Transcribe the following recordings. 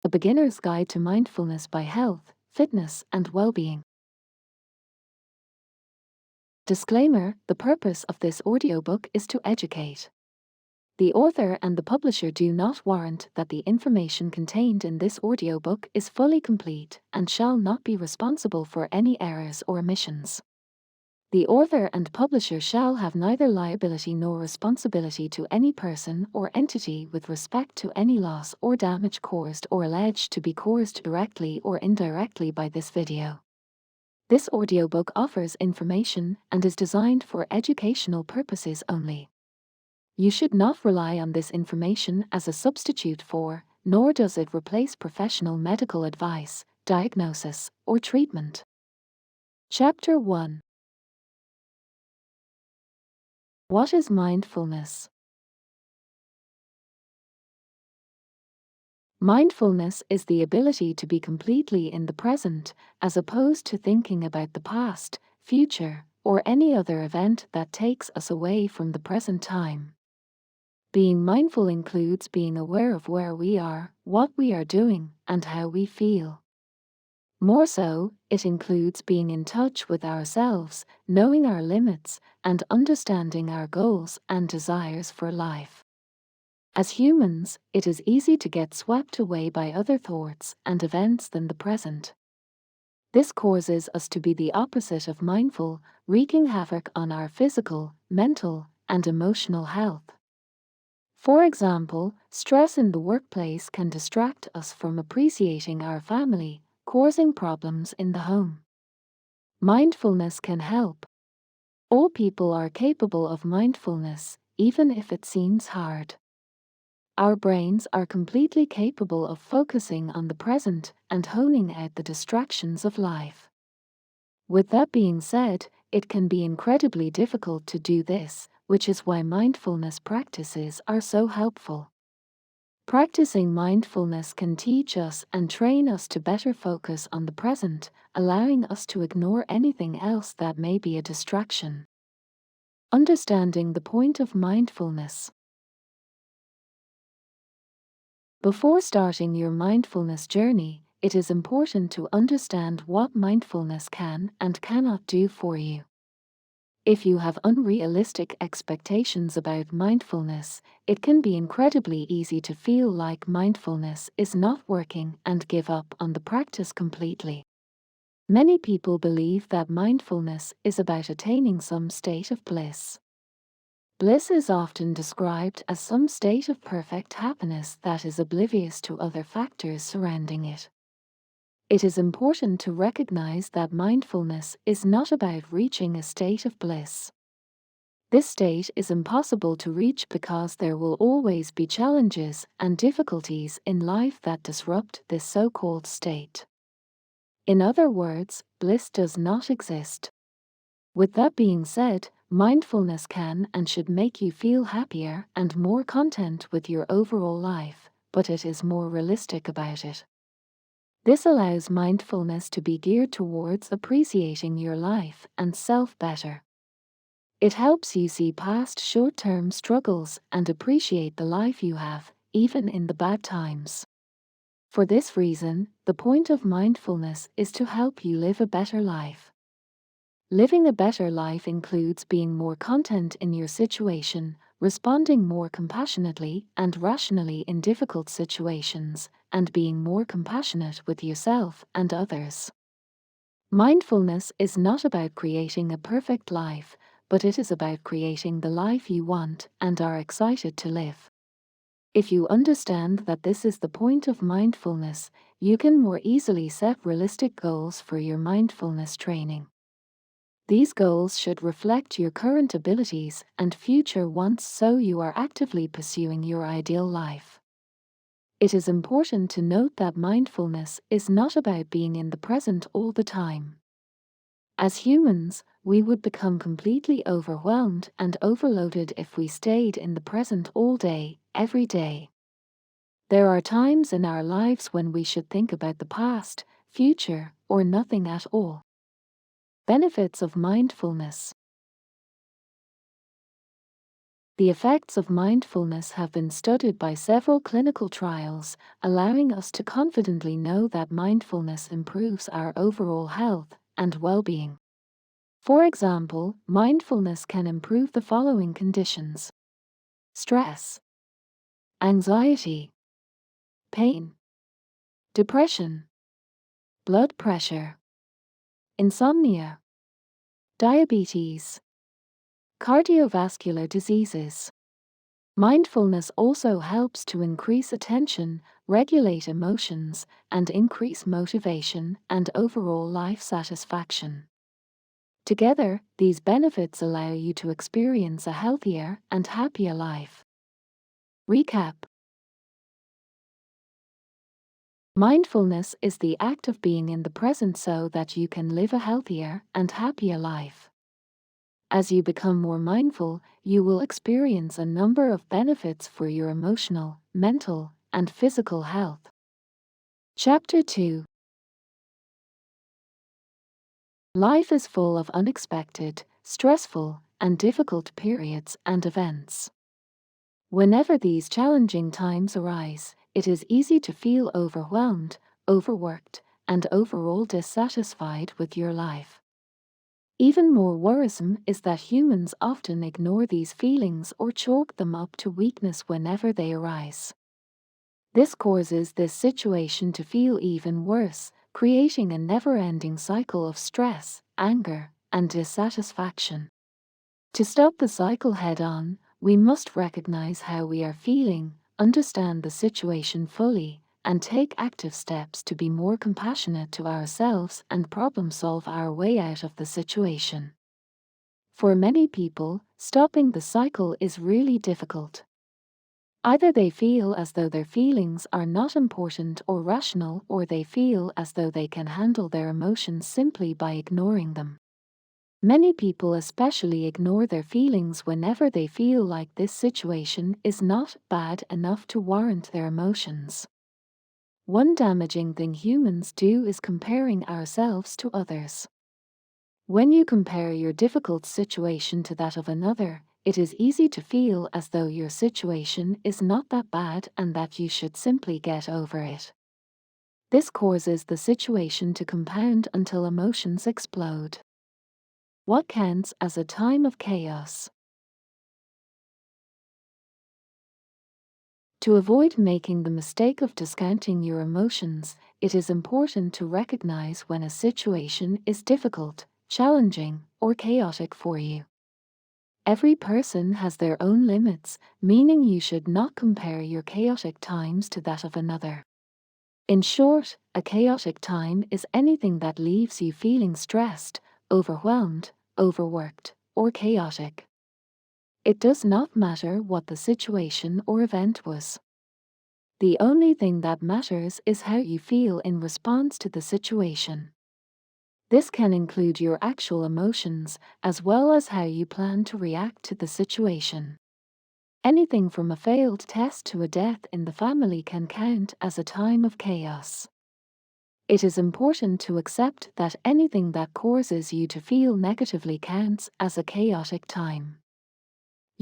A Beginner's Guide to Mindfulness by Health, Fitness, and Well-Being. Disclaimer: the purpose of this audiobook is to educate. The author and the publisher do not warrant that the information contained in this audiobook is fully complete and shall not be responsible for any errors or omissions. The author and publisher shall have neither liability nor responsibility to any person or entity with respect to any loss or damage caused or alleged to be caused directly or indirectly by this video. This audiobook offers information and is designed for educational purposes only. You should not rely on this information as a substitute for, nor does it replace professional medical advice, diagnosis, or treatment. Chapter 1. What is mindfulness? Mindfulness is the ability to be completely in the present, as opposed to thinking about the past, future, or any other event that takes us away from the present time. Being mindful includes being aware of where we are, what we are doing, and how we feel. More so, it includes being in touch with ourselves, knowing our limits, and understanding our goals and desires for life. As humans, it is easy to get swept away by other thoughts and events than the present. This causes us to be the opposite of mindful, wreaking havoc on our physical, mental, and emotional health. For example, stress in the workplace can distract us from appreciating our family, causing problems in the home. Mindfulness can help. All people are capable of mindfulness, even if it seems hard. Our brains are completely capable of focusing on the present and honing out the distractions of life. With that being said, it can be incredibly difficult to do this, which is why mindfulness practices are so helpful. Practicing mindfulness can teach us and train us to better focus on the present, allowing us to ignore anything else that may be a distraction. Understanding the point of mindfulness. Before starting your mindfulness journey, it is important to understand what mindfulness can and cannot do for you. If you have unrealistic expectations about mindfulness, it can be incredibly easy to feel like mindfulness is not working and give up on the practice completely. Many people believe that mindfulness is about attaining some state of bliss. Bliss is often described as some state of perfect happiness that is oblivious to other factors surrounding it. It is important to recognize that mindfulness is not about reaching a state of bliss. This state is impossible to reach because there will always be challenges and difficulties in life that disrupt this so-called state. In other words, bliss does not exist. With that being said, mindfulness can and should make you feel happier and more content with your overall life, but it is more realistic about it. This allows mindfulness to be geared towards appreciating your life and self better. It helps you see past short-term struggles and appreciate the life you have, even in the bad times. For this reason, the point of mindfulness is to help you live a better life. Living a better life includes being more content in your situation, responding more compassionately and rationally in difficult situations, and being more compassionate with yourself and others. Mindfulness is not about creating a perfect life, but it is about creating the life you want and are excited to live. If you understand that this is the point of mindfulness, you can more easily set realistic goals for your mindfulness training. These goals should reflect your current abilities and future wants so you are actively pursuing your ideal life. It is important to note that mindfulness is not about being in the present all the time. As humans, we would become completely overwhelmed and overloaded if we stayed in the present all day, every day. There are times in our lives when we should think about the past, future, or nothing at all. Benefits of mindfulness. The effects of mindfulness have been studied by several clinical trials, allowing us to confidently know that mindfulness improves our overall health and well-being. For example, mindfulness can improve the following conditions: stress, anxiety, pain, depression, blood pressure, insomnia, diabetes, cardiovascular diseases. Mindfulness also helps to increase attention, regulate emotions, and increase motivation and overall life satisfaction. Together, these benefits allow you to experience a healthier and happier life. Recap: mindfulness is the act of being in the present so that you can live a healthier and happier life. As you become more mindful, you will experience a number of benefits for your emotional, mental, and physical health. Chapter 2: Life is full of unexpected, stressful, and difficult periods and events. Whenever these challenging times arise, it is easy to feel overwhelmed, overworked, and overall dissatisfied with your life. Even more worrisome is that humans often ignore these feelings or chalk them up to weakness whenever they arise. This causes this situation to feel even worse, creating a never-ending cycle of stress, anger, and dissatisfaction. To stop the cycle head-on, we must recognize how we are feeling, understand the situation fully, and take active steps to be more compassionate to ourselves and problem-solve our way out of the situation. For many people, stopping the cycle is really difficult. Either they feel as though their feelings are not important or rational, or they feel as though they can handle their emotions simply by ignoring them. Many people especially ignore their feelings whenever they feel like this situation is not bad enough to warrant their emotions. One damaging thing humans do is comparing ourselves to others. When you compare your difficult situation to that of another, it is easy to feel as though your situation is not that bad and that you should simply get over it. This causes the situation to compound until emotions explode. What counts as a time of chaos? To avoid making the mistake of discounting your emotions, it is important to recognize when a situation is difficult, challenging, or chaotic for you. Every person has their own limits, meaning you should not compare your chaotic times to that of another. In short, a chaotic time is anything that leaves you feeling stressed, overwhelmed, overworked, or chaotic. It does not matter what the situation or event was. The only thing that matters is how you feel in response to the situation. This can include your actual emotions, as well as how you plan to react to the situation. Anything from a failed test to a death in the family can count as a time of chaos. It is important to accept that anything that causes you to feel negatively counts as a chaotic time.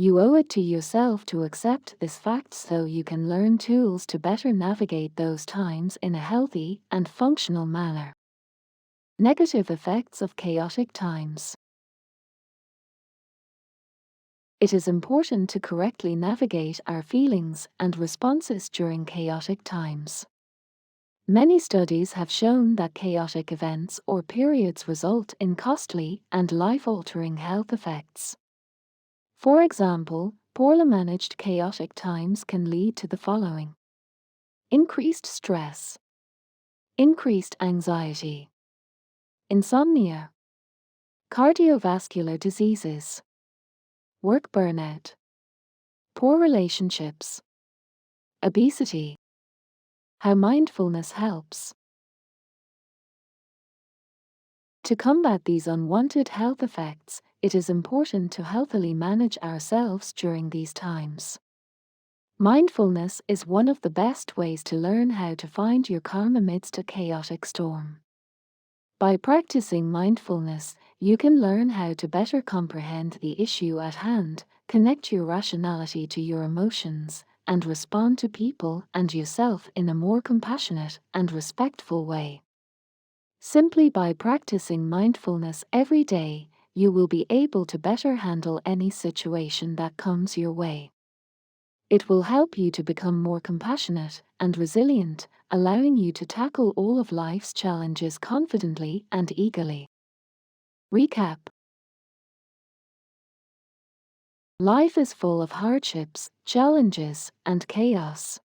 You owe it to yourself to accept this fact so you can learn tools to better navigate those times in a healthy and functional manner. Negative effects of chaotic times. It is important to correctly navigate our feelings and responses during chaotic times. Many studies have shown that chaotic events or periods result in costly and life-altering health effects. For example, poorly managed chaotic times can lead to the following: increased stress, increased anxiety, insomnia, cardiovascular diseases, work burnout, poor relationships, obesity. How mindfulness helps. To combat these unwanted health effects, it is important to healthily manage ourselves during these times. Mindfulness is one of the best ways to learn how to find your calm amidst a chaotic storm. By practicing mindfulness, you can learn how to better comprehend the issue at hand, connect your rationality to your emotions, and respond to people and yourself in a more compassionate and respectful way. Simply by practicing mindfulness every day, you will be able to better handle any situation that comes your way. It will help you to become more compassionate and resilient, allowing you to tackle all of life's challenges confidently and eagerly. Recap. Life is full of hardships, challenges, and chaos.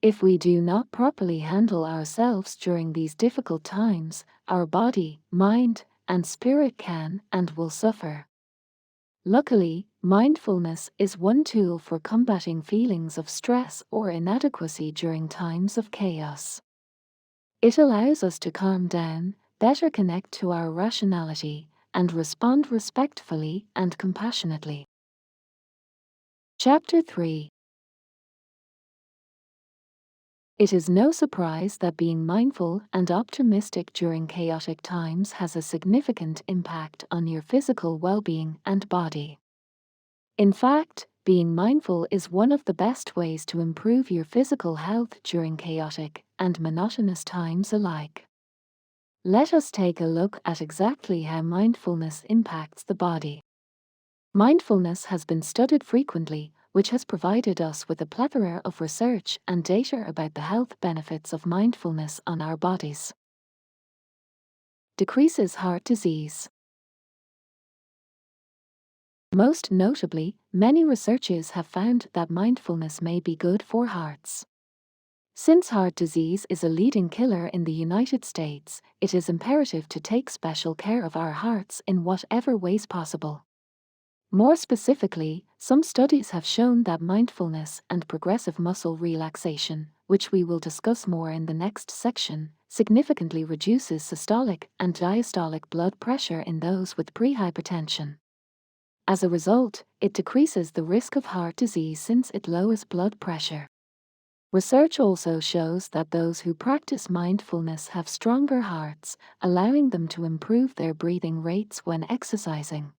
If we do not properly handle ourselves during these difficult times, our body, mind, and spirit can and will suffer. Luckily, mindfulness is one tool for combating feelings of stress or inadequacy during times of chaos. It allows us to calm down, better connect to our rationality, and respond respectfully and compassionately. Chapter 3. It is no surprise that being mindful and optimistic during chaotic times has a significant impact on your physical well-being and body. In fact, being mindful is one of the best ways to improve your physical health during chaotic and monotonous times alike. Let us take a look at exactly how mindfulness impacts the body. Mindfulness has been studied frequently, which has provided us with a plethora of research and data about the health benefits of mindfulness on our bodies. Decreases heart disease. Most notably, many researchers have found that mindfulness may be good for hearts. Since heart disease is a leading killer in the United States, it is imperative to take special care of our hearts in whatever ways possible. More specifically, some studies have shown that mindfulness and progressive muscle relaxation, which we will discuss more in the next section, significantly reduces systolic and diastolic blood pressure in those with prehypertension. As a result, it decreases the risk of heart disease since it lowers blood pressure. Research also shows that those who practice mindfulness have stronger hearts, allowing them to improve their breathing rates when exercising.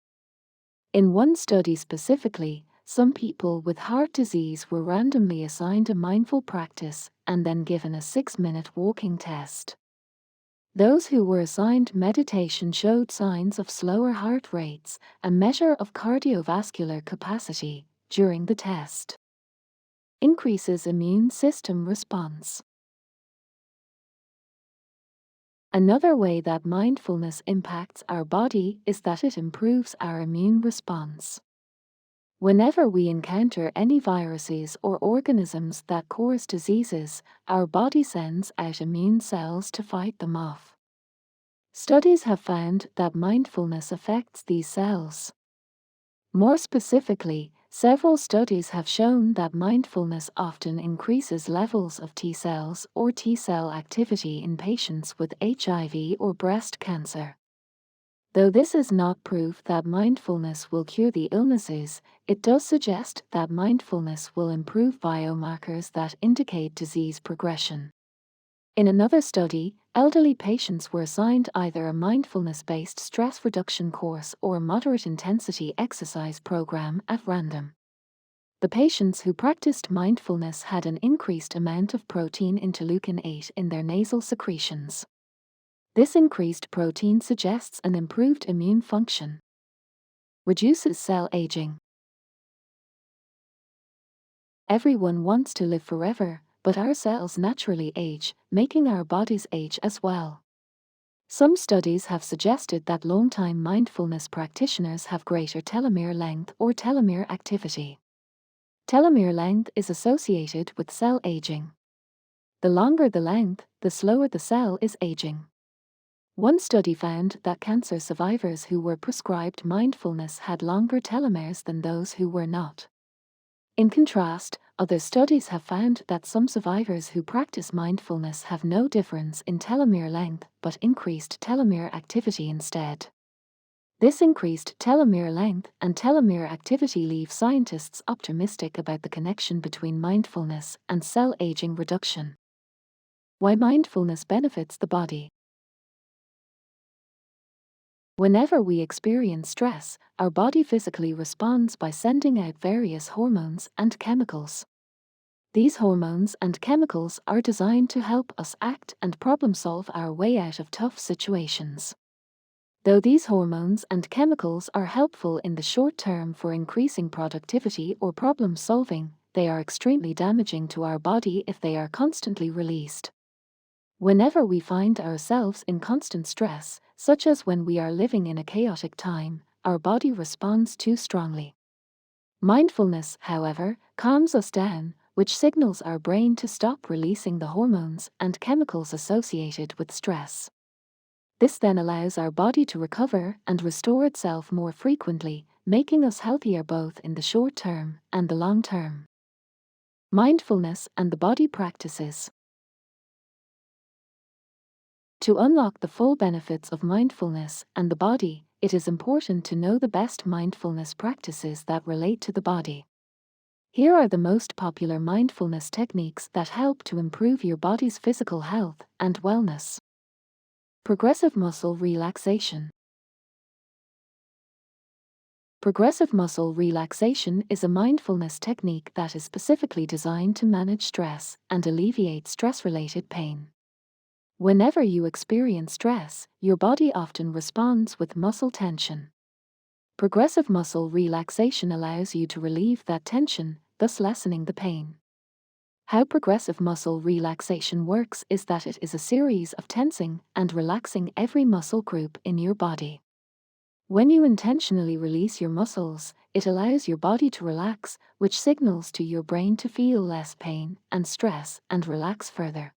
In one study specifically, some people with heart disease were randomly assigned a mindful practice and then given a 6-minute walking test. Those who were assigned meditation showed signs of slower heart rates, a measure of cardiovascular capacity, during the test. Increases immune system response. Another way that mindfulness impacts our body is that it improves our immune response. Whenever we encounter any viruses or organisms that cause diseases, our body sends out immune cells to fight them off. Studies have found that mindfulness affects these cells. More specifically, several studies have shown that mindfulness often increases levels of T cells or T cell activity in patients with HIV or breast cancer. Though this is not proof that mindfulness will cure the illnesses, it does suggest that mindfulness will improve biomarkers that indicate disease progression. In another study, elderly patients were assigned either a mindfulness-based stress reduction course or a moderate-intensity exercise program at random. The patients who practiced mindfulness had an increased amount of protein interleukin 8 in their nasal secretions. This increased protein suggests an improved immune function. Reduces cell aging. Everyone wants to live forever, but our cells naturally age, making our bodies age as well. Some studies have suggested that long-time mindfulness practitioners have greater telomere length or telomere activity. Telomere length is associated with cell aging. The longer the length, the slower the cell is aging. One study found that cancer survivors who were prescribed mindfulness had longer telomeres than those who were not. In contrast, other studies have found that some survivors who practice mindfulness have no difference in telomere length but increased telomere activity instead. This increased telomere length and telomere activity leave scientists optimistic about the connection between mindfulness and cell aging reduction. Why mindfulness benefits the body. Whenever we experience stress, our body physically responds by sending out various hormones and chemicals. These hormones and chemicals are designed to help us act and problem solve our way out of tough situations. Though these hormones and chemicals are helpful in the short term for increasing productivity or problem solving, they are extremely damaging to our body if they are constantly released. Whenever we find ourselves in constant stress, such as when we are living in a chaotic time, our body responds too strongly. Mindfulness, however, calms us down, which signals our brain to stop releasing the hormones and chemicals associated with stress. This then allows our body to recover and restore itself more frequently, making us healthier both in the short term and the long term. Mindfulness and the body practices. To unlock the full benefits of mindfulness and the body, it is important to know the best mindfulness practices that relate to the body. Here are the most popular mindfulness techniques that help to improve your body's physical health and wellness. Progressive muscle relaxation. Progressive muscle relaxation is a mindfulness technique that is specifically designed to manage stress and alleviate stress-related pain. Whenever you experience stress, your body often responds with muscle tension. Progressive muscle relaxation allows you to relieve that tension, thus lessening the pain. How progressive muscle relaxation works is that it is a series of tensing and relaxing every muscle group in your body. When you intentionally release your muscles, it allows your body to relax, which signals to your brain to feel less pain and stress and relax further.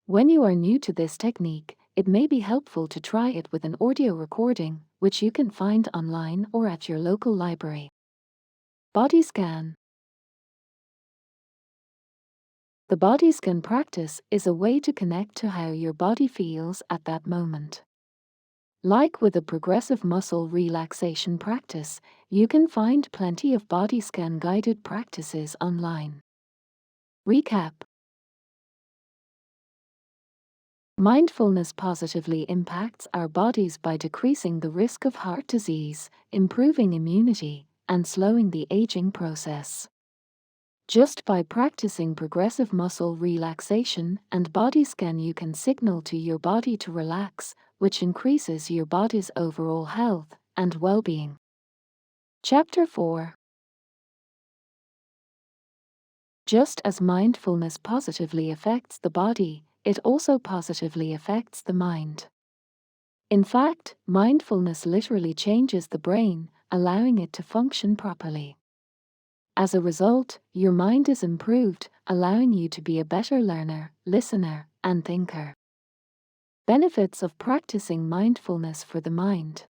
When you are new to this technique, it may be helpful to try it with an audio recording, which you can find online or at your local library. Body scan. The body scan practice is a way to connect to how your body feels at that moment. Like with a progressive muscle relaxation practice, you can find plenty of body scan guided practices online. Recap. Mindfulness positively impacts our bodies by decreasing the risk of heart disease, improving immunity, and slowing the aging process. Just by practicing progressive muscle relaxation and body scan, you can signal to your body to relax, which increases your body's overall health and well-being. Chapter 4. Just as mindfulness positively affects the body, it also positively affects the mind. In fact, mindfulness literally changes the brain, allowing it to function properly. As a result, your mind is improved, allowing you to be a better learner, listener, and thinker. Benefits of practicing mindfulness for the mind.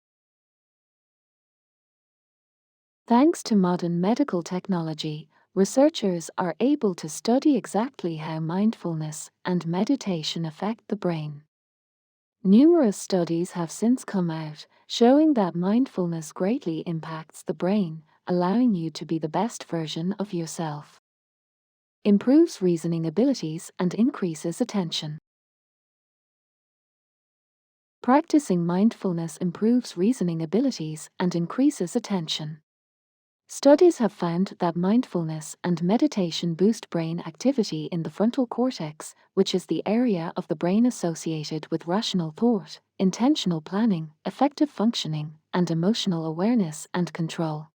Thanks to modern medical technology, researchers are able to study exactly how mindfulness and meditation affect the brain. Numerous studies have since come out, showing that mindfulness greatly impacts the brain, allowing you to be the best version of yourself. Improves reasoning abilities and increases attention. Practicing mindfulness improves reasoning abilities and increases attention. Studies have found that mindfulness and meditation boost brain activity in the frontal cortex, which is the area of the brain associated with rational thought, intentional planning, effective functioning, and emotional awareness and control.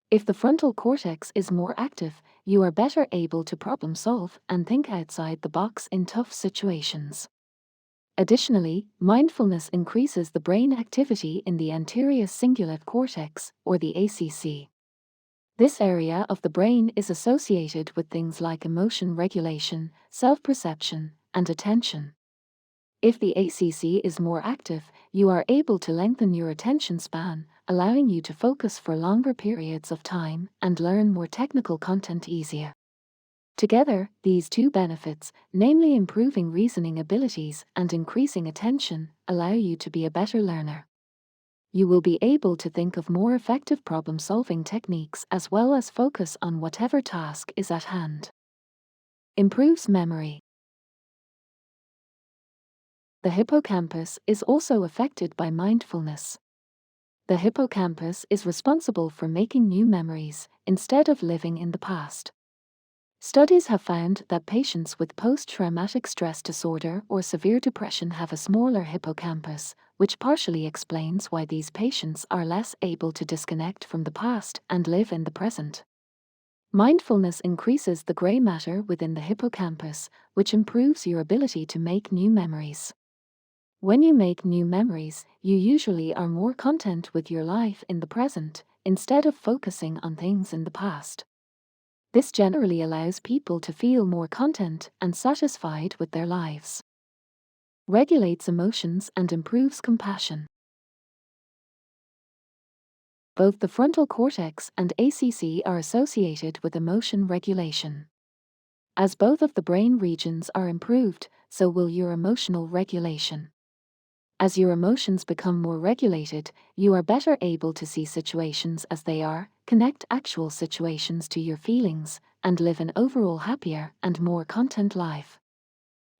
If the frontal cortex is more active, you are better able to problem solve and think outside the box in tough situations. Additionally, mindfulness increases the brain activity in the anterior cingulate cortex, or the ACC. This area of the brain is associated with things like emotion regulation, self-perception, and attention. If the ACC is more active, you are able to lengthen your attention span, allowing you to focus for longer periods of time and learn more technical content easier. Together, these two benefits, namely improving reasoning abilities and increasing attention, allow you to be a better learner. You will be able to think of more effective problem-solving techniques as well as focus on whatever task is at hand. Improves memory. The hippocampus is also affected by mindfulness. The hippocampus is responsible for making new memories instead of living in the past. Studies have found that patients with post-traumatic stress disorder or severe depression have a smaller hippocampus, which partially explains why these patients are less able to disconnect from the past and live in the present. Mindfulness increases the gray matter within the hippocampus, which improves your ability to make new memories. When you make new memories, you usually are more content with your life in the present, instead of focusing on things in the past. This generally allows people to feel more content and satisfied with their lives. Regulates emotions and improves compassion. Both the frontal cortex and ACC are associated with emotion regulation. As both of the brain regions are improved, so will your emotional regulation. As your emotions become more regulated, you are better able to see situations as they are, connect actual situations to your feelings, and live an overall happier and more content life.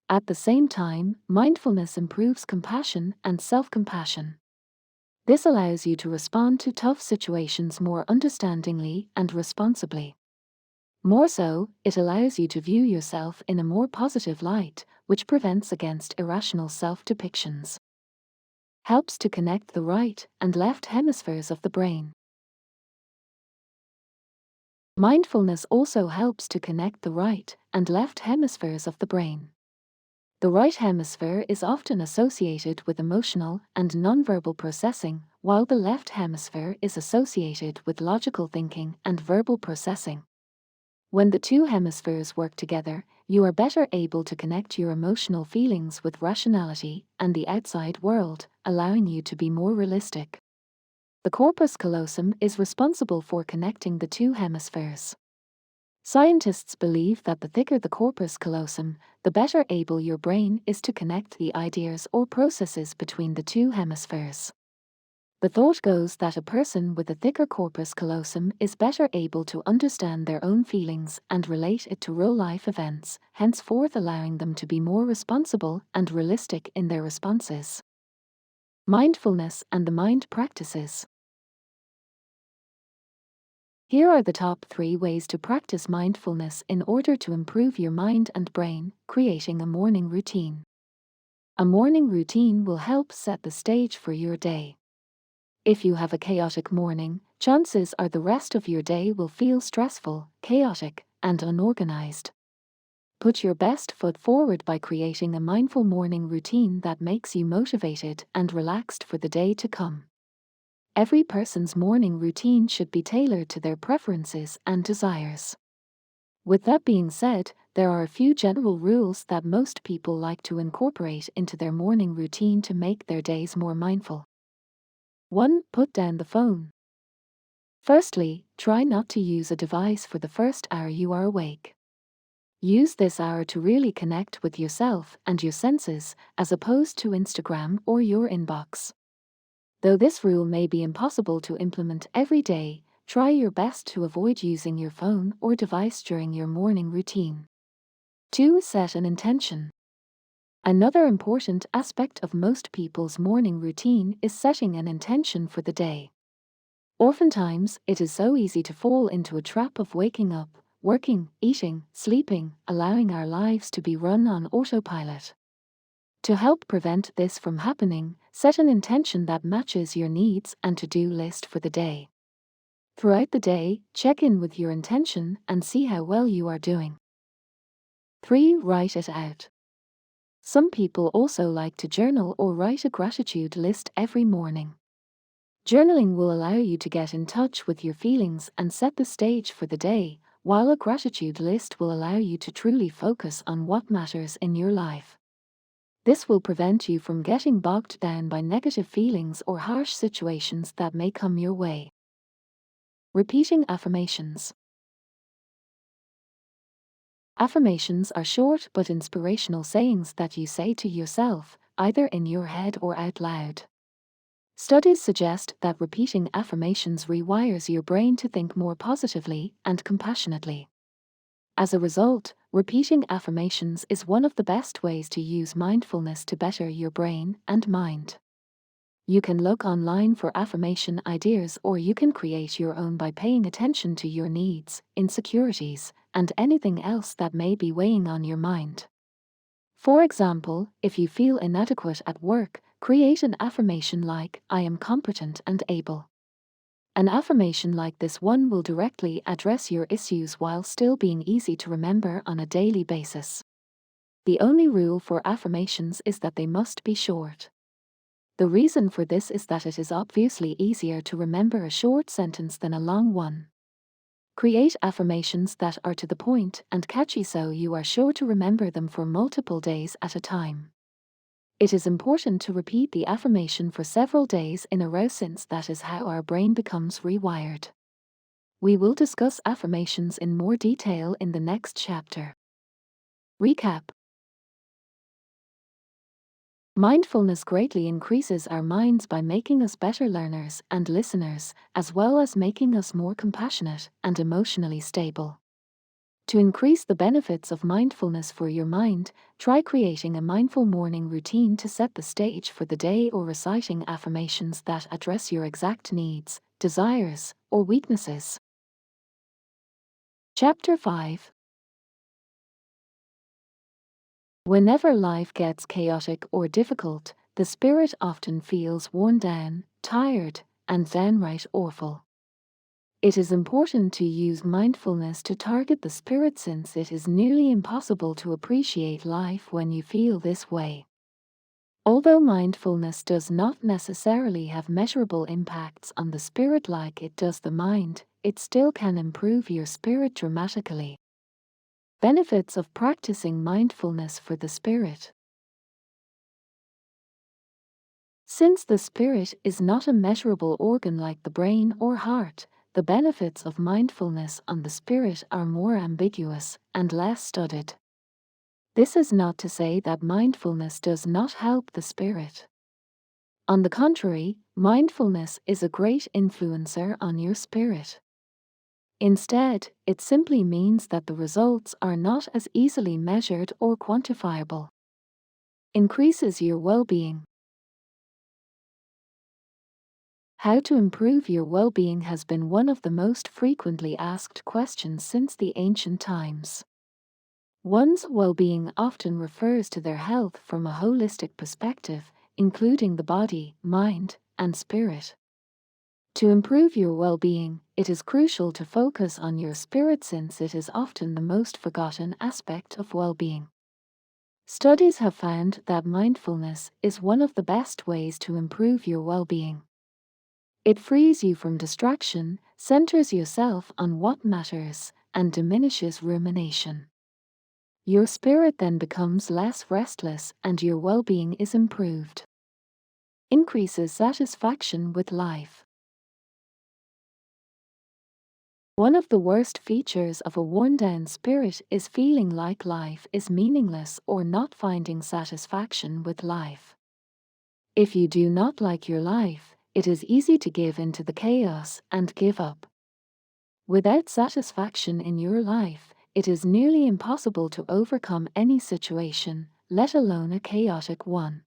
At the same time, mindfulness improves compassion and self-compassion. This allows you to respond to tough situations more understandingly and responsibly. More so, it allows you to view yourself in a more positive light, which prevents against irrational self-depictions. Helps to connect the right and left hemispheres of the brain. Mindfulness also helps to connect the right and left hemispheres of the brain. The right hemisphere is often associated with emotional and nonverbal processing, while the left hemisphere is associated with logical thinking and verbal processing. When the two hemispheres work together, you are better able to connect your emotional feelings with rationality and the outside world, allowing you to be more realistic. The corpus callosum is responsible for connecting the two hemispheres. Scientists believe that the thicker the corpus callosum, the better able your brain is to connect the ideas or processes between the two hemispheres. The thought goes that a person with a thicker corpus callosum is better able to understand their own feelings and relate it to real-life events, henceforth allowing them to be more responsible and realistic in their responses. Mindfulness and the mind practices. Here are the top 3 ways to practice mindfulness in order to improve your mind and brain, creating a morning routine. A morning routine will help set the stage for your day. If you have a chaotic morning, chances are the rest of your day will feel stressful, chaotic, and unorganized. Put your best foot forward by creating a mindful morning routine that makes you motivated and relaxed for the day to come. Every person's morning routine should be tailored to their preferences and desires. With that being said, there are a few general rules that most people like to incorporate into their morning routine to make their days more mindful. 1. Put down the phone. Firstly, try not to use a device for the first hour you are awake. Use this hour to really connect with yourself and your senses, as opposed to Instagram or your inbox. Though this rule may be impossible to implement every day, try your best to avoid using your phone or device during your morning routine. 2. Set an intention. Another important aspect of most people's morning routine is setting an intention for the day. Oftentimes, it is so easy to fall into a trap of waking up, working, eating, sleeping, allowing our lives to be run on autopilot. To help prevent this from happening, set an intention that matches your needs and to-do list for the day. Throughout the day, check in with your intention and see how well you are doing. 3. Write it out. Some people also like to journal or write a gratitude list every morning. Journaling will allow you to get in touch with your feelings and set the stage for the day, while a gratitude list will allow you to truly focus on what matters in your life. This will prevent you from getting bogged down by negative feelings or harsh situations that may come your way. Repeating affirmations. Affirmations are short but inspirational sayings that you say to yourself, either in your head or out loud. Studies suggest that repeating affirmations rewires your brain to think more positively and compassionately. As a result, Repeating affirmations is one of the best ways to use mindfulness to better your brain and mind. You can look online for affirmation ideas, or you can create your own by paying attention to your needs, insecurities, and anything else that may be weighing on your mind. For example, if you feel inadequate at work, create an affirmation like, "I am competent and able." An affirmation like this one will directly address your issues while still being easy to remember on a daily basis. The only rule for affirmations is that they must be short. The reason for this is that it is obviously easier to remember a short sentence than a long one. Create affirmations that are to the point and catchy so you are sure to remember them for multiple days at a time. It is important to repeat the affirmation for several days in a row, since that is how our brain becomes rewired. We will discuss affirmations in more detail in the next chapter. Recap. Mindfulness greatly increases our minds by making us better learners and listeners, as well as making us more compassionate and emotionally stable. To increase the benefits of mindfulness for your mind, try creating a mindful morning routine to set the stage for the day, or reciting affirmations that address your exact needs, desires, or weaknesses. Chapter 5. Whenever life gets chaotic or difficult, the spirit often feels worn down, tired, and downright awful. It is important to use mindfulness to target the spirit, since it is nearly impossible to appreciate life when you feel this way. Although mindfulness does not necessarily have measurable impacts on the spirit like it does the mind, it still can improve your spirit dramatically. Benefits of practicing mindfulness for the spirit. Since the spirit is not a measurable organ like the brain or heart, the benefits of mindfulness on the spirit are more ambiguous and less studied. This is not to say that mindfulness does not help the spirit. On the contrary, mindfulness is a great influencer on your spirit. Instead, it simply means that the results are not as easily measured or quantifiable. Increases your well-being. How to improve your well-being has been one of the most frequently asked questions since the ancient times. One's well-being often refers to their health from a holistic perspective, including the body, mind, and spirit. To improve your well-being, it is crucial to focus on your spirit, since it is often the most forgotten aspect of well-being. Studies have found that mindfulness is one of the best ways to improve your well-being. It frees you from distraction, centers yourself on what matters, and diminishes rumination. Your spirit then becomes less restless and your well-being is improved. Increases satisfaction with life. One of the worst features of a worn-down spirit is feeling like life is meaningless or not finding satisfaction with life. If you do not like your life, it is easy to give in to the chaos and give up. Without satisfaction in your life, it is nearly impossible to overcome any situation, let alone a chaotic one.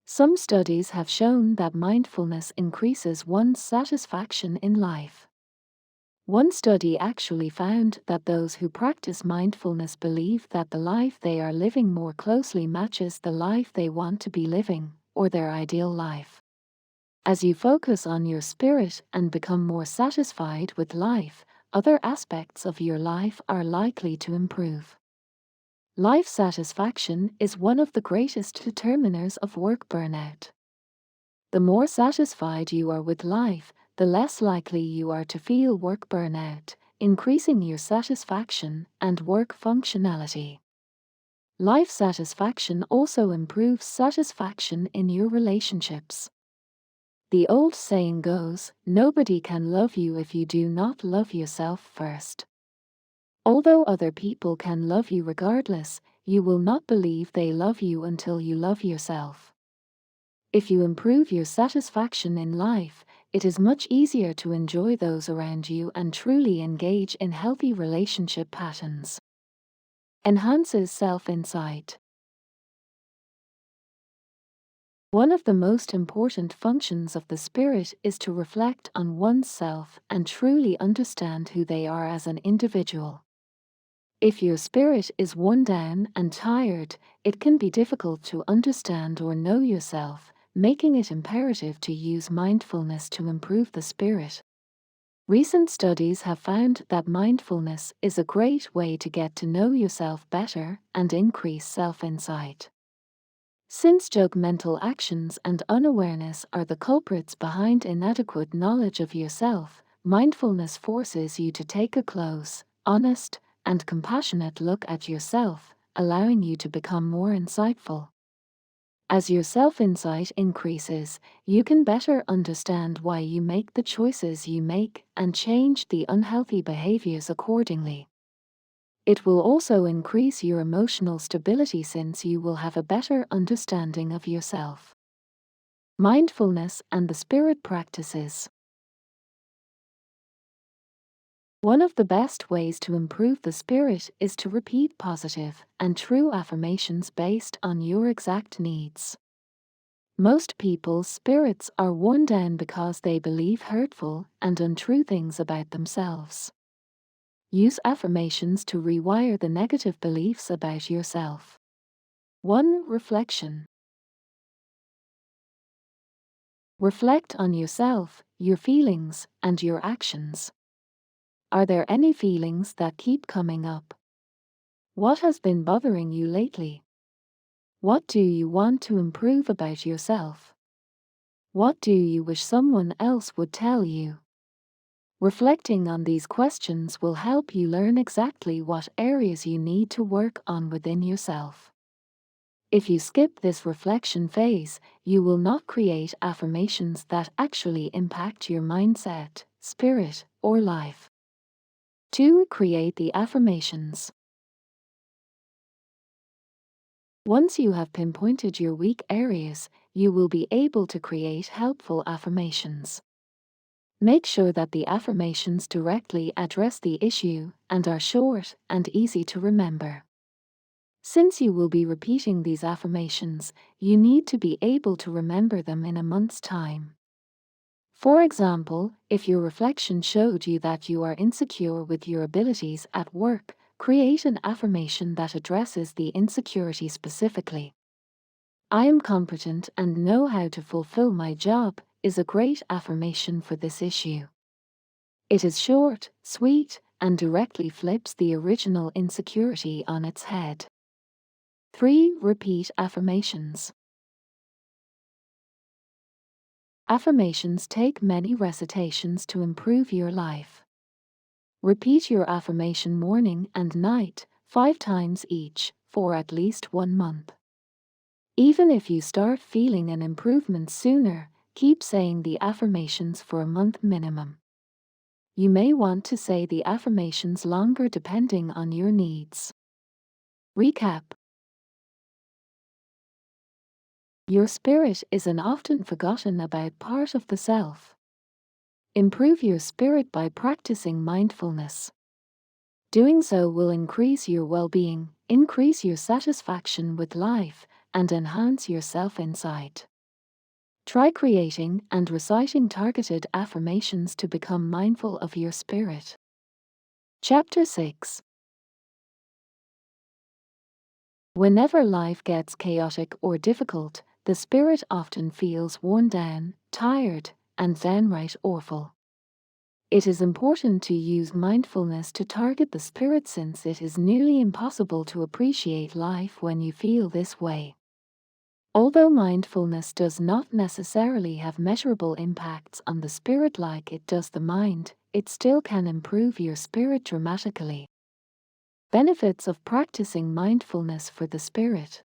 Some studies have shown that mindfulness increases one's satisfaction in life. One study actually found that those who practice mindfulness believe that the life they are living more closely matches the life they want to be living, or their ideal life. As you focus on your spirit and become more satisfied with life, other aspects of your life are likely to improve. Life satisfaction is one of the greatest determiners of work burnout. The more satisfied you are with life, the less likely you are to feel work burnout, increasing your satisfaction and work functionality. Life satisfaction also improves satisfaction in your relationships. The old saying goes, nobody can love you if you do not love yourself first. Although other people can love you regardless, you will not believe they love you until you love yourself. If you improve your satisfaction in life, it is much easier to enjoy those around you and truly engage in healthy relationship patterns. Enhances self-insight. One of the most important functions of the spirit is to reflect on oneself and truly understand who they are as an individual. If your spirit is worn down and tired, it can be difficult to understand or know yourself, making it imperative to use mindfulness to improve the spirit. Recent studies have found that mindfulness is a great way to get to know yourself better and increase self-insight. Since judgmental actions and unawareness are the culprits behind inadequate knowledge of yourself, mindfulness forces you to take a close, honest, and compassionate look at yourself, allowing you to become more insightful. As your self-insight increases, you can better understand why you make the choices you make and change the unhealthy behaviors accordingly. It will also increase your emotional stability since you will have a better understanding of yourself. Mindfulness and the spirit practices. One of the best ways to improve the spirit is to repeat positive and true affirmations based on your exact needs. Most people's spirits are worn down because they believe hurtful and untrue things about themselves. Use affirmations to rewire the negative beliefs about yourself. 1. Reflection. Reflect on yourself, your feelings, and your actions. Are there any feelings that keep coming up? What has been bothering you lately? What do you want to improve about yourself? What do you wish someone else would tell you? Reflecting on these questions will help you learn exactly what areas you need to work on within yourself. If you skip this reflection phase, you will not create affirmations that actually impact your mindset, spirit, or life. 2. Create the affirmations. Once you have pinpointed your weak areas, you will be able to create helpful affirmations. Make sure that the affirmations directly address the issue and are short and easy to remember. Since you will be repeating these affirmations, you need to be able to remember them in a month's time. For example, if your reflection showed you that you are insecure with your abilities at work, create an affirmation that addresses the insecurity specifically. I am competent and know how to fulfill my job is a great affirmation for this issue. It is short, sweet, and directly flips the original insecurity on its head. 3. Repeat affirmations. Affirmations take many recitations to improve your life. Repeat your affirmation morning and night, 5 times each, for at least 1 month. Even if you start feeling an improvement sooner, keep saying the affirmations for a month minimum. You may want to say the affirmations longer depending on your needs. Recap. Your spirit is an often forgotten about part of the self. Improve your spirit by practicing mindfulness. Doing so will increase your well-being, increase your satisfaction with life, and enhance your self-insight. Try creating and reciting targeted affirmations to become mindful of your spirit. Chapter 6. Whenever life gets chaotic or difficult, the spirit often feels worn down, tired, and downright awful. It is important to use mindfulness to target the spirit since it is nearly impossible to appreciate life when you feel this way. Although mindfulness does not necessarily have measurable impacts on the spirit like it does the mind, it still can improve your spirit dramatically. Benefits of practicing mindfulness for the spirit.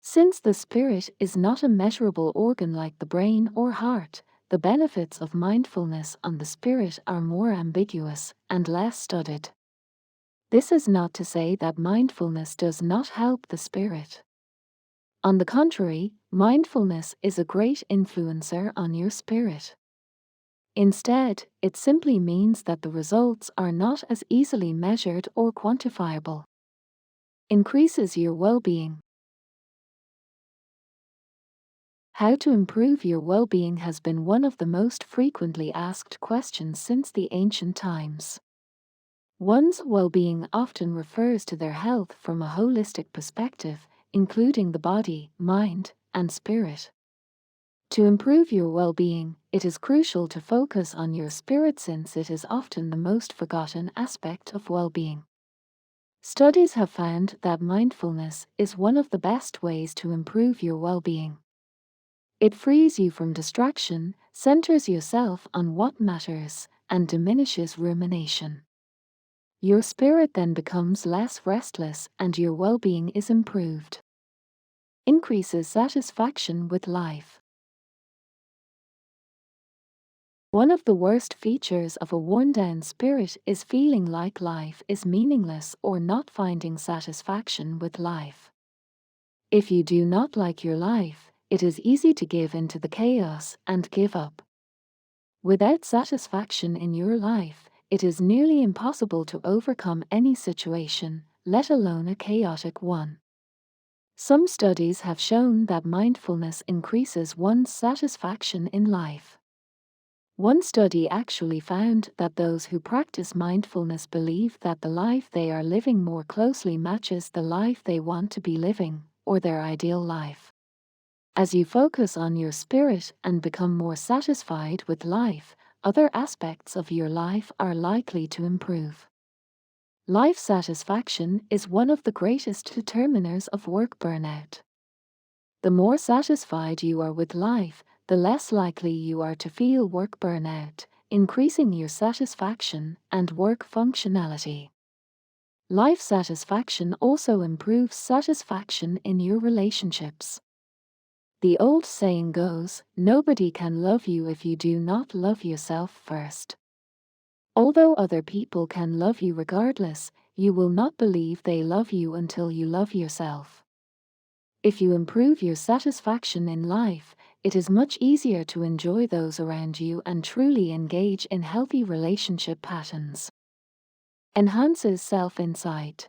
Since the spirit is not a measurable organ like the brain or heart, the benefits of mindfulness on the spirit are more ambiguous and less studied. This is not to say that mindfulness does not help the spirit. On the contrary, mindfulness is a great influencer on your spirit. Instead, it simply means that the results are not as easily measured or quantifiable. Increases your well-being. How to improve your well-being has been one of the most frequently asked questions since the ancient times. One's well-being often refers to their health from a holistic perspective, including the body, mind, and spirit. To improve your well-being, it is crucial to focus on your spirit since it is often the most forgotten aspect of well-being. Studies have found that mindfulness is one of the best ways to improve your well-being. It frees you from distraction, centers yourself on what matters, and diminishes rumination. Your spirit then becomes less restless and your well-being is improved. Increases satisfaction with life. One of the worst features of a worn-down spirit is feeling like life is meaningless or not finding satisfaction with life. If you do not like your life, it is easy to give into the chaos and give up. Without satisfaction in your life, it is nearly impossible to overcome any situation, let alone a chaotic one. Some studies have shown that mindfulness increases one's satisfaction in life. One study actually found that those who practice mindfulness believe that the life they are living more closely matches the life they want to be living, or their ideal life. As you focus on your spirit and become more satisfied with life, other aspects of your life are likely to improve. Life satisfaction is one of the greatest determiners of work burnout. The more satisfied you are with life, the less likely you are to feel work burnout, increasing your satisfaction and work functionality. Life satisfaction also improves satisfaction in your relationships. The old saying goes, nobody can love you if you do not love yourself first. Although other people can love you regardless, you will not believe they love you until you love yourself. If you improve your satisfaction in life, it is much easier to enjoy those around you and truly engage in healthy relationship patterns. Enhances self-insight.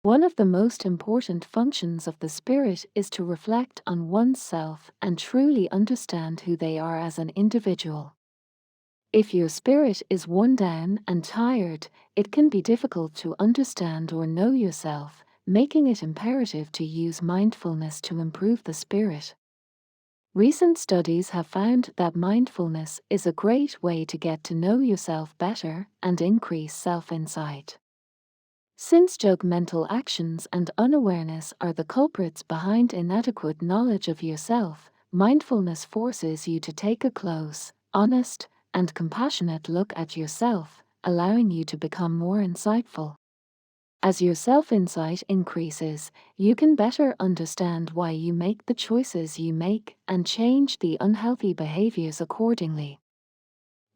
One of the most important functions of the spirit is to reflect on oneself and truly understand who they are as an individual. If your spirit is worn down and tired, it can be difficult to understand or know yourself, making it imperative to use mindfulness to improve the spirit. Recent studies have found that mindfulness is a great way to get to know yourself better and increase self-insight. Since judgmental actions and unawareness are the culprits behind inadequate knowledge of yourself, mindfulness forces you to take a close, honest, and compassionate look at yourself, allowing you to become more insightful. As your self-insight increases, you can better understand why you make the choices you make and change the unhealthy behaviors accordingly.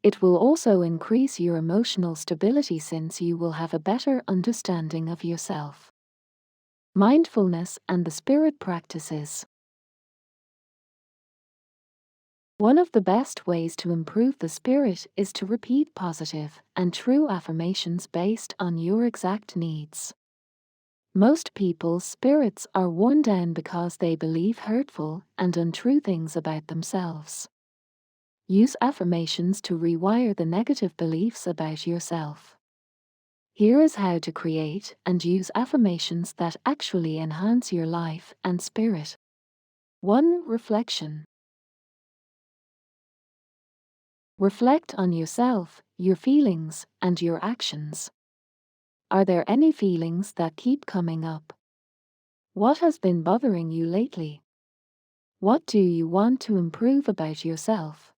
It will also increase your emotional stability since you will have a better understanding of yourself. Mindfulness and the spirit practices. One of the best ways to improve the spirit is to repeat positive and true affirmations based on your exact needs. Most people's spirits are worn down because they believe hurtful and untrue things about themselves. Use affirmations to rewire the negative beliefs about yourself. Here is how to create and use affirmations that actually enhance your life and spirit. 1. Reflection. Reflect on yourself, your feelings, and your actions. Are there any feelings that keep coming up? What has been bothering you lately? What do you want to improve about yourself?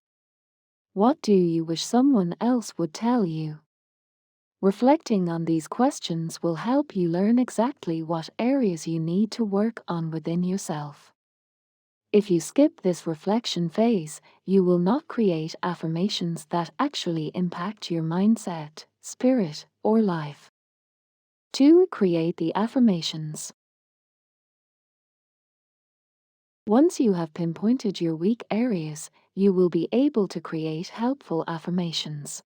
What do you wish someone else would tell you? Reflecting on these questions will help you learn exactly what areas you need to work on within yourself. If you skip this reflection phase, you will not create affirmations that actually impact your mindset, spirit, or life. 2. Create the affirmations. Once you have pinpointed your weak areas, you will be able to create helpful affirmations.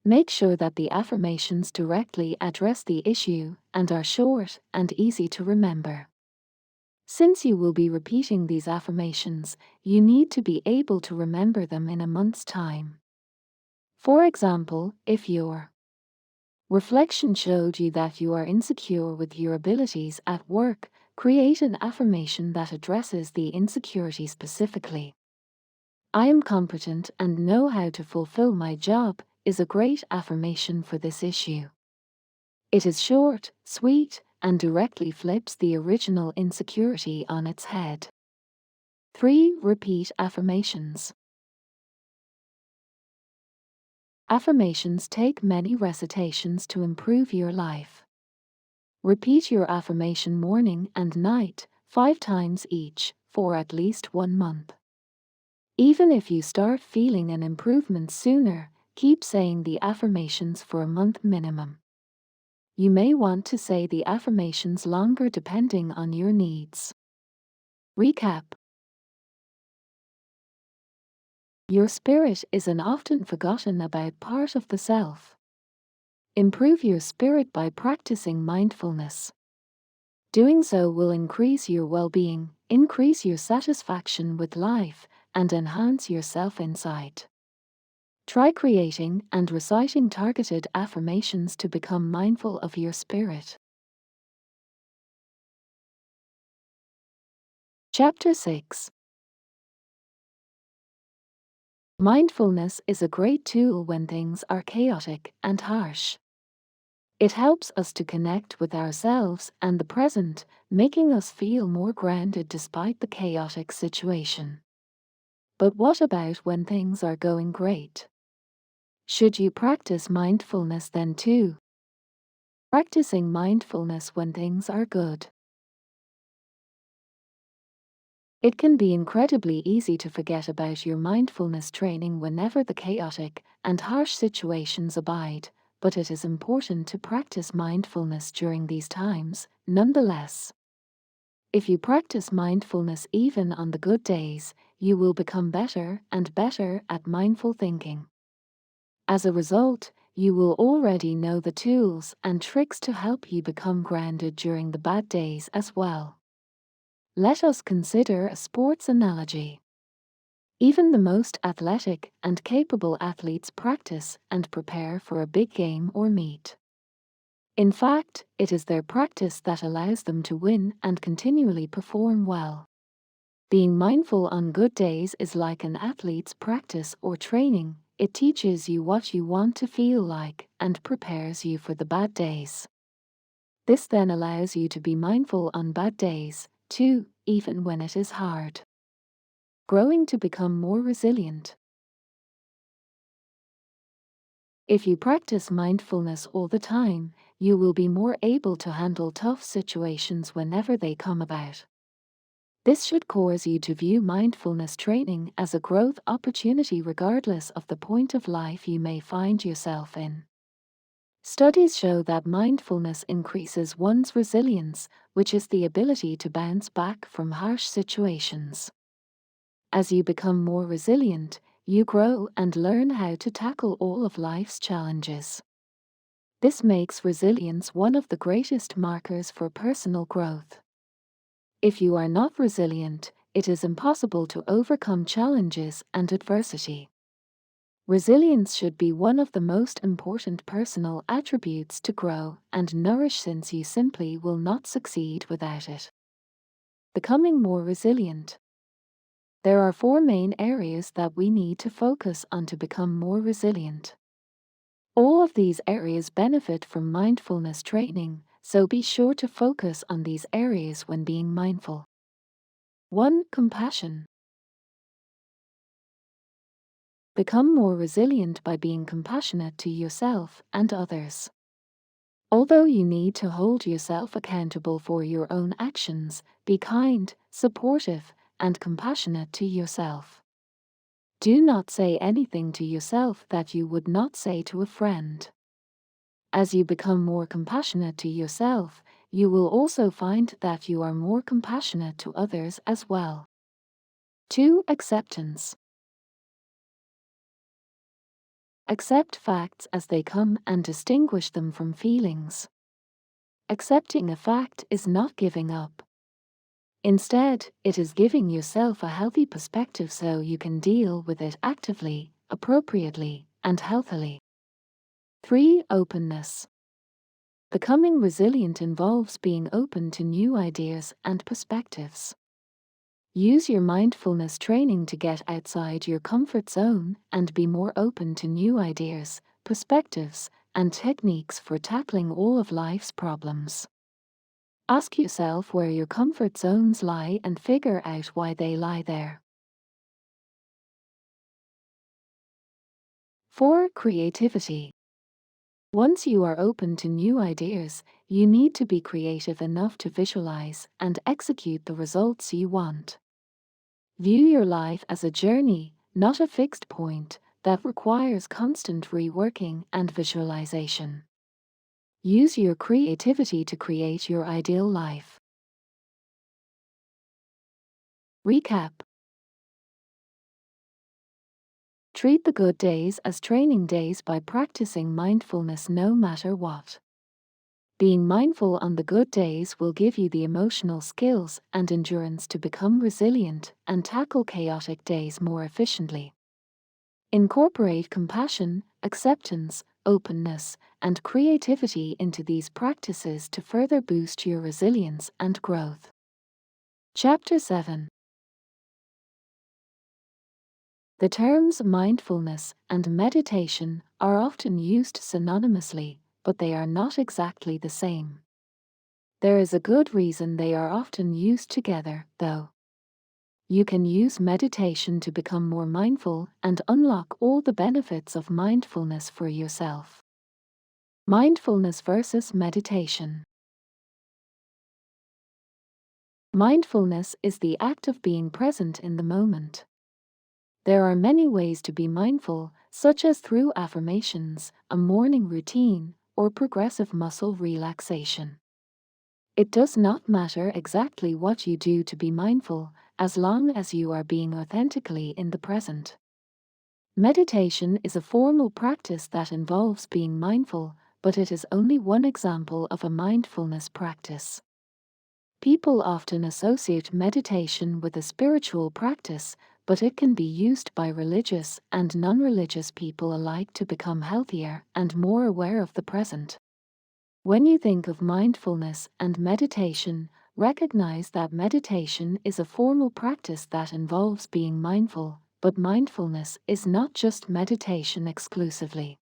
Make sure that the affirmations directly address the issue and are short and easy to remember. Since you will be repeating these affirmations, you need to be able to remember them in a month's time. For example, if your reflection showed you that you are insecure with your abilities at work, create an affirmation that addresses the insecurity specifically. I am competent and know how to fulfill my job is a great affirmation for this issue. It is short, sweet, and directly flips the original insecurity on its head. 3. Repeat affirmations. Affirmations take many recitations to improve your life. Repeat your affirmation morning and night, 5 times each, for at least 1 month. Even if you start feeling an improvement sooner, keep saying the affirmations for a month minimum. You may want to say the affirmations longer depending on your needs. Recap. Your spirit is an often forgotten about part of the self. Improve your spirit by practicing mindfulness. Doing so will increase your well-being, increase your satisfaction with life, and enhance your self-insight. Try creating and reciting targeted affirmations to become mindful of your spirit. Chapter 6. Mindfulness is a great tool when things are chaotic and harsh. It helps us to connect with ourselves and the present, making us feel more grounded despite the chaotic situation. But what about when things are going great? Should you practice mindfulness then too? Practicing mindfulness when things are good. It can be incredibly easy to forget about your mindfulness training whenever the chaotic and harsh situations abide, but it is important to practice mindfulness during these times, nonetheless. If you practice mindfulness even on the good days, you will become better and better at mindful thinking. As a result, you will already know the tools and tricks to help you become grounded during the bad days as well. Let us consider a sports analogy. Even the most athletic and capable athletes practice and prepare for a big game or meet. In fact, it is their practice that allows them to win and continually perform well. Being mindful on good days is like an athlete's practice or training. It teaches you what you want to feel like and prepares you for the bad days. This then allows you to be mindful on bad days, too, even when it is hard. Growing to become more resilient. If you practice mindfulness all the time, you will be more able to handle tough situations whenever they come about. This should cause you to view mindfulness training as a growth opportunity regardless of the point of life you may find yourself in. Studies show that mindfulness increases one's resilience, which is the ability to bounce back from harsh situations. As you become more resilient, you grow and learn how to tackle all of life's challenges. This makes resilience one of the greatest markers for personal growth. If you are not resilient, it is impossible to overcome challenges and adversity. Resilience should be one of the most important personal attributes to grow and nourish, since you simply will not succeed without it. Becoming more resilient. There are 4 main areas that we need to focus on to become more resilient. All of these areas benefit from mindfulness training, so be sure to focus on these areas when being mindful. 1. Compassion. Become more resilient by being compassionate to yourself and others. Although you need to hold yourself accountable for your own actions, be kind, supportive, and compassionate to yourself. Do not say anything to yourself that you would not say to a friend. As you become more compassionate to yourself, you will also find that you are more compassionate to others as well. 2. Acceptance. Accept facts as they come and distinguish them from feelings. Accepting a fact is not giving up. Instead, it is giving yourself a healthy perspective so you can deal with it actively, appropriately, and healthily. 3. Openness. Becoming resilient involves being open to new ideas and perspectives. Use your mindfulness training to get outside your comfort zone and be more open to new ideas, perspectives, and techniques for tackling all of life's problems. Ask yourself where your comfort zones lie and figure out why they lie there. 4. Creativity. Once you are open to new ideas, you need to be creative enough to visualize and execute the results you want. View your life as a journey, not a fixed point, that requires constant reworking and visualization. Use your creativity to create your ideal life. Recap. Treat the good days as training days by practicing mindfulness no matter what. Being mindful on the good days will give you the emotional skills and endurance to become resilient and tackle chaotic days more efficiently. Incorporate compassion, acceptance, openness, and creativity into these practices to further boost your resilience and growth. Chapter 7. The terms mindfulness and meditation are often used synonymously, but they are not exactly the same. There is a good reason they are often used together, though. You can use meditation to become more mindful and unlock all the benefits of mindfulness for yourself. Mindfulness versus meditation. Mindfulness is the act of being present in the moment. There are many ways to be mindful, such as through affirmations, a morning routine, or progressive muscle relaxation. It does not matter exactly what you do to be mindful, as long as you are being authentically in the present. Meditation is a formal practice that involves being mindful, but it is only one example of a mindfulness practice. People often associate meditation with a spiritual practice, but it can be used by religious and non-religious people alike to become healthier and more aware of the present. When you think of mindfulness and meditation, recognize that meditation is a formal practice that involves being mindful, but mindfulness is not just meditation exclusively.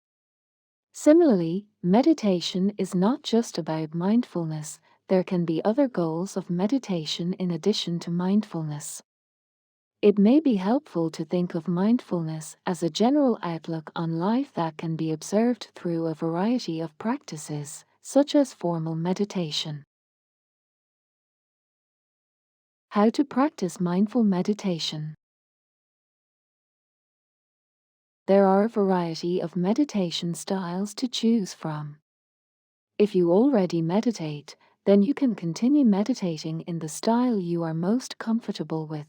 Similarly, meditation is not just about mindfulness. There can be other goals of meditation in addition to mindfulness. It may be helpful to think of mindfulness as a general outlook on life that can be observed through a variety of practices, such as formal meditation. How to practice mindful meditation. There are a variety of meditation styles to choose from. If you already meditate, then you can continue meditating in the style you are most comfortable with.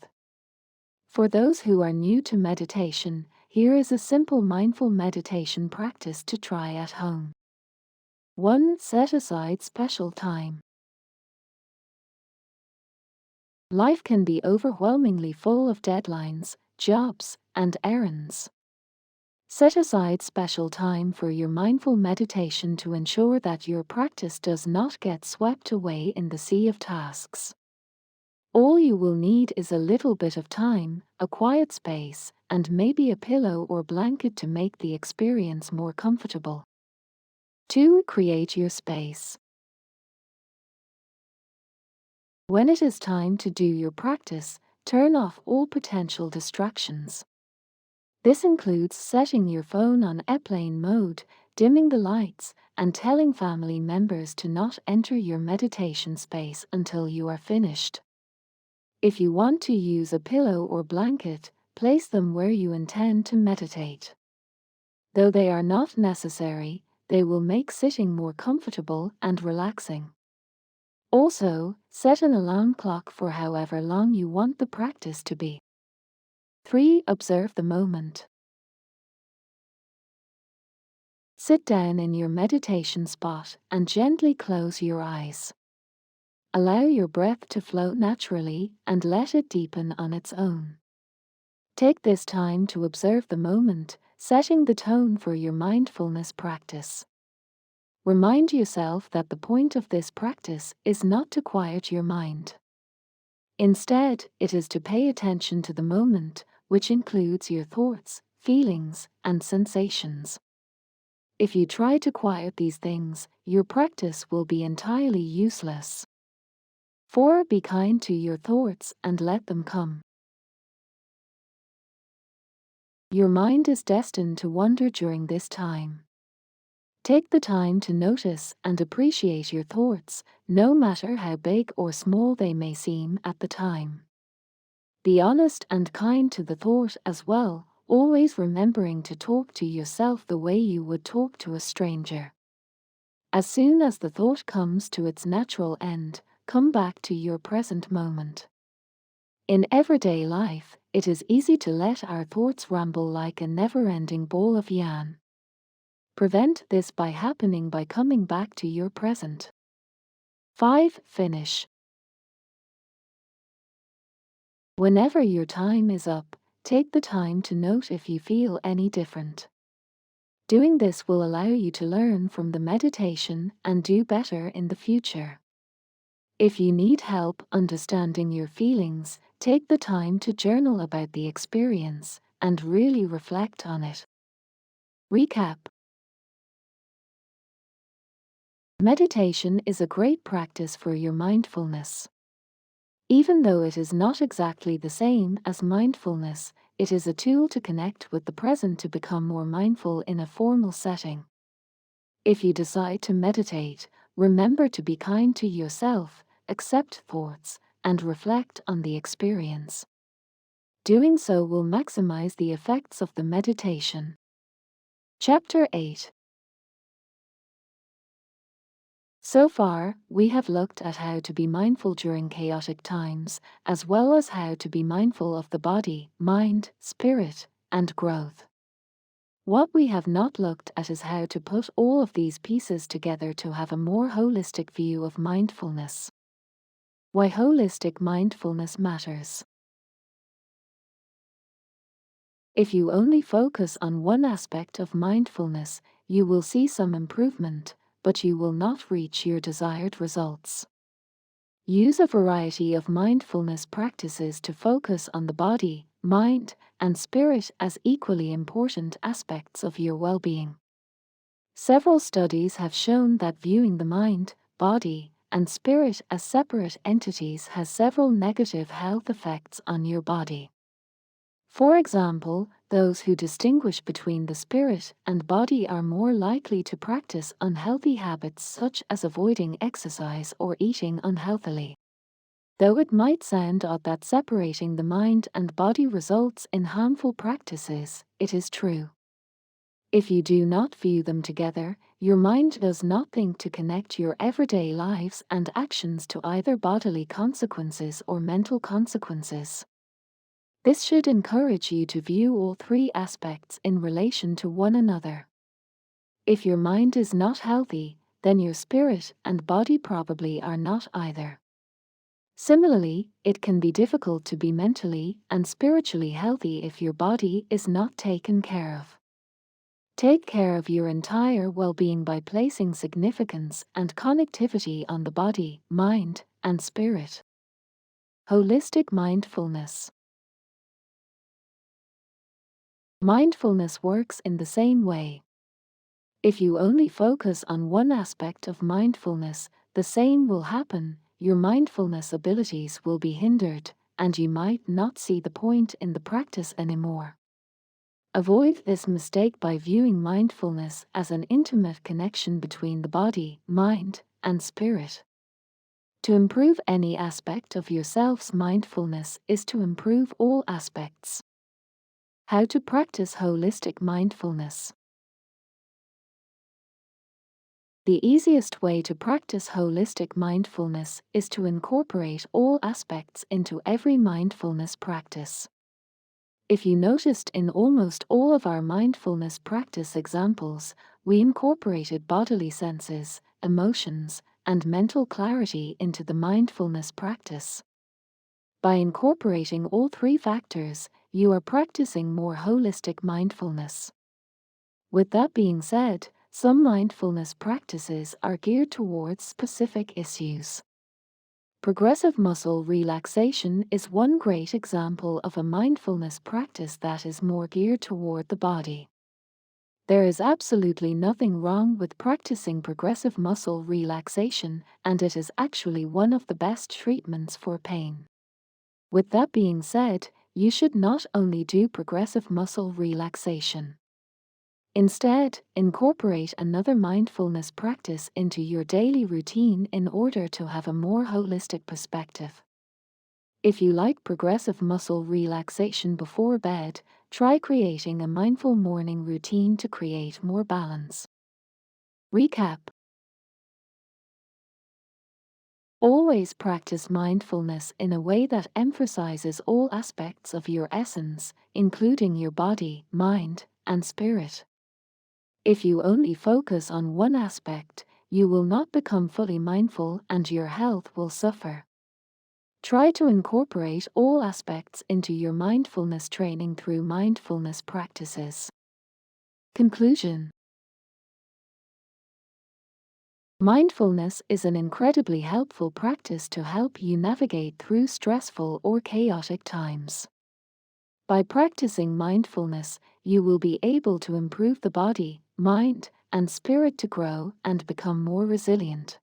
For those who are new to meditation, here is a simple mindful meditation practice to try at home. 1. Set aside special time. Life can be overwhelmingly full of deadlines, jobs, and errands. Set aside special time for your mindful meditation to ensure that your practice does not get swept away in the sea of tasks. All you will need is a little bit of time, a quiet space, and maybe a pillow or blanket to make the experience more comfortable. 2. Create your space. When it is time to do your practice, turn off all potential distractions. This includes setting your phone on airplane mode, dimming the lights, and telling family members to not enter your meditation space until you are finished. If you want to use a pillow or blanket, place them where you intend to meditate. Though they are not necessary, they will make sitting more comfortable and relaxing. Also, set an alarm clock for however long you want the practice to be. 3. Observe the moment. Sit down in your meditation spot and gently close your eyes. Allow your breath to flow naturally and let it deepen on its own. Take this time to observe the moment, setting the tone for your mindfulness practice. Remind yourself that the point of this practice is not to quiet your mind. Instead, it is to pay attention to the moment, which includes your thoughts, feelings, and sensations. If you try to quiet these things, your practice will be entirely useless. 4. Be kind to your thoughts and let them come. Your mind is destined to wander during this time. Take the time to notice and appreciate your thoughts, no matter how big or small they may seem at the time. Be honest and kind to the thought as well, always remembering to talk to yourself the way you would talk to a stranger. As soon as the thought comes to its natural end, come back to your present moment. In everyday life, it is easy to let our thoughts ramble like a never-ending ball of yarn. Prevent this by coming back to your present. 5. Finish. Whenever your time is up, take the time to note if you feel any different. Doing this will allow you to learn from the meditation and do better in the future. If you need help understanding your feelings, take the time to journal about the experience and really reflect on it. Recap. Meditation is a great practice for your mindfulness. Even though it is not exactly the same as mindfulness, it is a tool to connect with the present to become more mindful in a formal setting. If you decide to meditate, remember to be kind to yourself, accept thoughts, and reflect on the experience. Doing so will maximize the effects of the meditation. Chapter 8. So far, we have looked at how to be mindful during chaotic times, as well as how to be mindful of the body, mind, spirit, and growth. What we have not looked at is how to put all of these pieces together to have a more holistic view of mindfulness. Why holistic mindfulness matters. If you only focus on one aspect of mindfulness, you will see some improvement, but you will not reach your desired results. Use a variety of mindfulness practices to focus on the body, mind, and spirit as equally important aspects of your well-being. Several studies have shown that viewing the mind, body, and spirit as separate entities has several negative health effects on your body. For example, those who distinguish between the spirit and body are more likely to practice unhealthy habits such as avoiding exercise or eating unhealthily. Though it might sound odd that separating the mind and body results in harmful practices, it is true. If you do not view them together, your mind does not think to connect your everyday lives and actions to either bodily consequences or mental consequences. This should encourage you to view all three aspects in relation to one another. If your mind is not healthy, then your spirit and body probably are not either. Similarly, it can be difficult to be mentally and spiritually healthy if your body is not taken care of. Take care of your entire well-being by placing significance and connectivity on the body, mind, and spirit. Holistic mindfulness. Mindfulness works in the same way. If you only focus on one aspect of mindfulness, the same will happen. Your mindfulness abilities will be hindered, and you might not see the point in the practice anymore. Avoid this mistake by viewing mindfulness as an intimate connection between the body, mind, and spirit. To improve any aspect of yourself's mindfulness is to improve all aspects. How to practice holistic mindfulness. The easiest way to practice holistic mindfulness is to incorporate all aspects into every mindfulness practice. If you noticed in almost all of our mindfulness practice examples, We incorporated bodily senses, emotions, and mental clarity into the mindfulness practice. By incorporating all three factors, you are practicing more holistic mindfulness. With that being said, some mindfulness practices are geared towards specific issues. Progressive muscle relaxation is one great example of a mindfulness practice that is more geared toward the body. There is absolutely nothing wrong with practicing progressive muscle relaxation, and it is actually one of the best treatments for pain. With that being said, you should not only do progressive muscle relaxation. Instead, incorporate another mindfulness practice into your daily routine in order to have a more holistic perspective. If you like progressive muscle relaxation before bed, try creating a mindful morning routine to create more balance. Recap. Always practice mindfulness in a way that emphasizes all aspects of your essence, including your body, mind, and spirit. If you only focus on one aspect, you will not become fully mindful and your health will suffer. Try to incorporate all aspects into your mindfulness training through mindfulness practices. Conclusion. Mindfulness is an incredibly helpful practice to help you navigate through stressful or chaotic times. By practicing mindfulness, you will be able to improve the body, mind, and spirit to grow and become more resilient.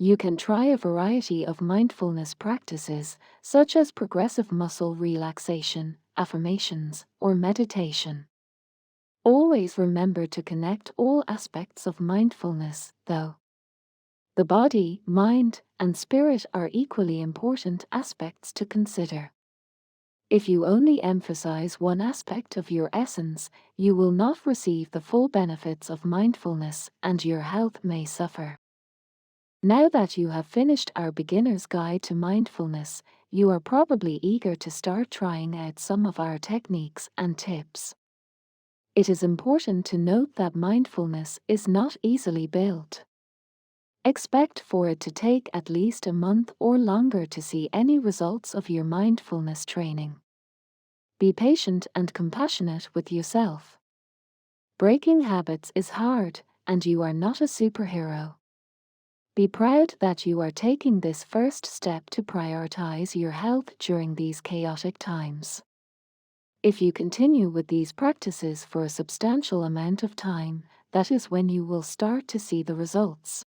You can try a variety of mindfulness practices, such as progressive muscle relaxation, affirmations, or meditation. Always remember to connect all aspects of mindfulness, though. The body, mind, and spirit are equally important aspects to consider. If you only emphasize one aspect of your essence, you will not receive the full benefits of mindfulness and your health may suffer. Now that you have finished our beginner's guide to mindfulness, you are probably eager to start trying out some of our techniques and tips. It is important to note that mindfulness is not easily built. Expect for it to take at least a month or longer to see any results of your mindfulness training. Be patient and compassionate with yourself. Breaking habits is hard, and you are not a superhero. Be proud that you are taking this first step to prioritize your health during these chaotic times. If you continue with these practices for a substantial amount of time, that is when you will start to see the results.